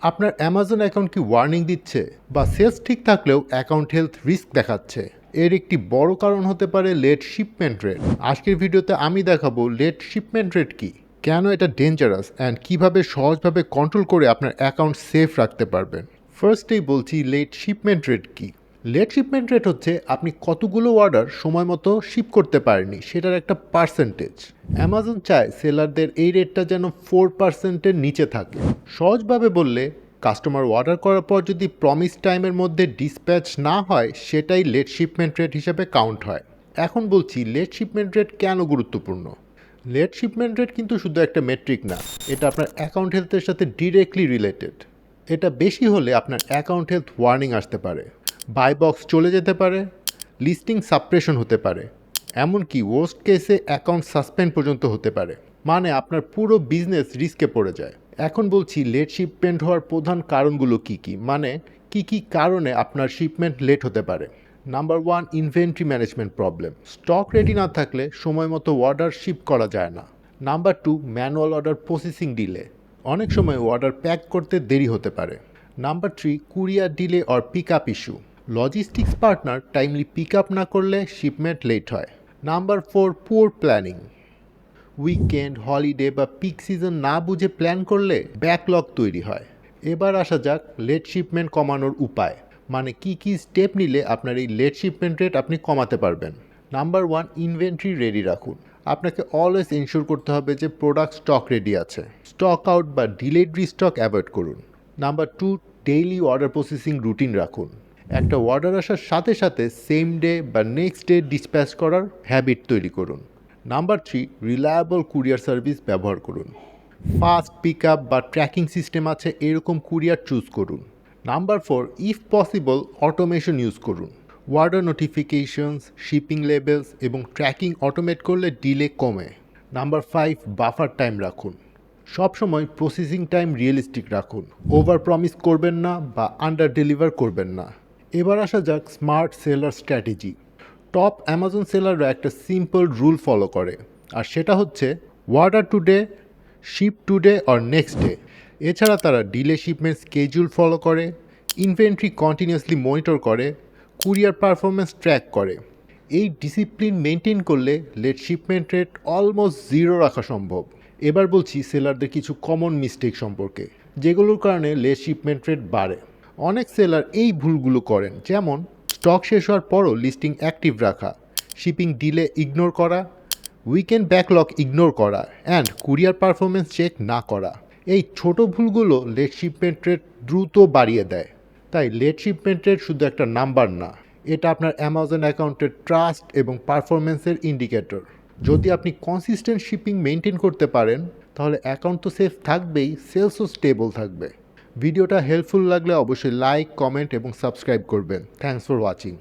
আপনার Amazon account কি warning দিচ্ছে বা সেলস ঠিক থাকলেও অ্যাকাউন্ট হেলথ রিস্ক দেখাচ্ছে? এর একটি বড় কারণ হতে পারে লেট শিপমেন্ট রেট। আজকের ভিডিওতে আমি দেখাবো লেট শিপমেন্ট রেট কি, কেন এটা ডেঞ্জারাস অ্যান্ড কিভাবে সহজভাবে কন্ট্রোল করে আপনার অ্যাকাউন্ট সেফ রাখতে পারবেন। ফার্স্টেই বলছি লেট শিপমেন্ট রেট কি। লেট শিপমেন্ট রেট হচ্ছে আপনি কতগুলো অর্ডার সময় মতো শিপ করতে পারেননি সেটার একটা পার্সেন্টেজ। অ্যামাজন চায় সেলারদের এই রেটটা যেন 4%-এর নিচে থাকে। সহজভাবে বললে, কাস্টমার অর্ডার করার পর যদি প্রমিস টাইমের মধ্যে ডিসপ্যাচ না হয় সেটাই লেট শিপমেন্ট রেট হিসাবে কাউন্ট হয়। এখন বলছি লেট শিপমেন্ট রেট কেন গুরুত্বপূর্ণ। লেট শিপমেন্ট রেট কিন্তু শুধু একটা মেট্রিক না, এটা আপনার অ্যাকাউন্ট হেলথের সাথে ডিরেক্টলি রিলেটেড। এটা বেশি হলে আপনার অ্যাকাউন্ট হেলথ ওয়ার্নিং আসতে পারে, বাই বক্স চলে যেতে পারে, লিস্টিং সাপ্রেশন হতে পারে, এমনকি ওয়ার্স্ট কেসে অ্যাকাউন্ট সাসপেন্ড পর্যন্ত হতে পারে। মানে আপনার পুরো বিজনেস রিস্কে পড়ে যায়। এখন বলছি লেট শিপমেন্ট হওয়ার প্রধান কারণগুলো কি কি, মানে কি কি কারণে আপনার শিপমেন্ট লেট হতে পারে। Number 1, inventory management problem. Stock ready না থাকলে সময় মতো অর্ডার শিপ করা যায় না। Number 2, manual order processing delay. অনেক সময় অর্ডার প্যাক করতে দেরি হতে পারে। Number 3, courier delay or pick up issue. Logistics partner timely pick up না করলে শিপমেন্ট লেট হয়। Number 4, poor planning. Weekend, holiday বা পিক সিজন না বুঝে প্ল্যান করলে ব্যাকলগ তৈরি হয়। এবার আসা যাক লেট শিপমেন্ট কমানোর উপায়, মানে কি কি স্টেপ নিলে আপনার এই লেট শিপমেন্ট রেট আপনি কমাতে পারবেন। নাম্বার 1, ইনভেন্টরি রেডি রাখুন। আপনাকে অলওয়েজ ইনশিওর করতে হবে যে প্রোডাক্ট স্টক রেডি আছে। স্টক আউট বা ডিলেড রিস্টক অ্যাভয়েড করুন। Number 2, daily order processing routine রাখুন। একটা অর্ডার আসার সাথে সাথে সেম ডে বা নেক্সট ডে ডিসপ্যাচ করার হ্যাবিট তৈরি করুন। নাম্বার 3, রিলায়েবল কুরিয়ার সার্ভিস ব্যবহার করুন। ফাস্ট পিক আপ বা ট্র্যাকিং সিস্টেম আছে এরকম কুরিয়ার চুজ করুন। Number 4, if possible automation use করুন। অর্ডার নোটিফিকেশনস, শিপিং লেবেলস এবং ট্র্যাকিং অটোমেট করলে ডিলে কমে। নাম্বার 5, বাফার টাইম রাখুন। সবসময় প্রসেসিং টাইম রিয়েলিস্টিক রাখুন। ওভার প্রমিস করবেন না বা আন্ডার ডেলিভার করবেন না। এবার আসা যাক smart seller strategy. Top Amazon সেলাররা একটা সিম্পল রুল ফলো করে, আর সেটা হচ্ছে order today, ship today or next day. এছাড়া তারা ডিলে শিপমেন্ট স্কেডিউল ফলো করে, ইনভেন্টরি কন্টিনিউয়াসলি মনিটর করে, কুরিয়ার পারফরমেন্স ট্র্যাক করে। এই ডিসিপ্লিন মেনটেন করলে late shipment rate almost zero রাখা সম্ভব। এবার বলছি সেলারদের কিছু কমন মিস্টেক সম্পর্কে, যেগুলোর কারণে লেট শিপমেন্ট রেট বাড়ে। অনেক সেলার এই ভুলগুলো করেন, যেমন স্টক শেষ হওয়ার পরও লিস্টিং অ্যাক্টিভ রাখা, শিপিং ডিলে ইগনোর করা, উইকেন্ড ব্যাকলগ ইগনোর করা অ্যান্ড কুরিয়ার পারফরমেন্স চেক না করা। এই ছোট ভুলগুলো লেট শিপমেন্ট রেট দ্রুত বাড়িয়ে দেয়। তাই লেট শিপমেন্ট রেট শুধু একটা নাম্বার না, এটা আপনার অ্যামাজন অ্যাকাউন্টের ট্রাস্ট এবং পারফরমেন্সের ইন্ডিকেটর। যদি আপনি কনসিস্টেন্ট শিপিং মেনটেন করতে পারেন তাহলে অ্যাকাউন্ট তো সেফ থাকবেই, সেলসও স্টেবল থাকবে। ভিডিওটা হেল্পফুল লাগলে অবশ্যই লাইক, কমেন্ট এবং সাবস্ক্রাইব করবেন। Thanks for watching.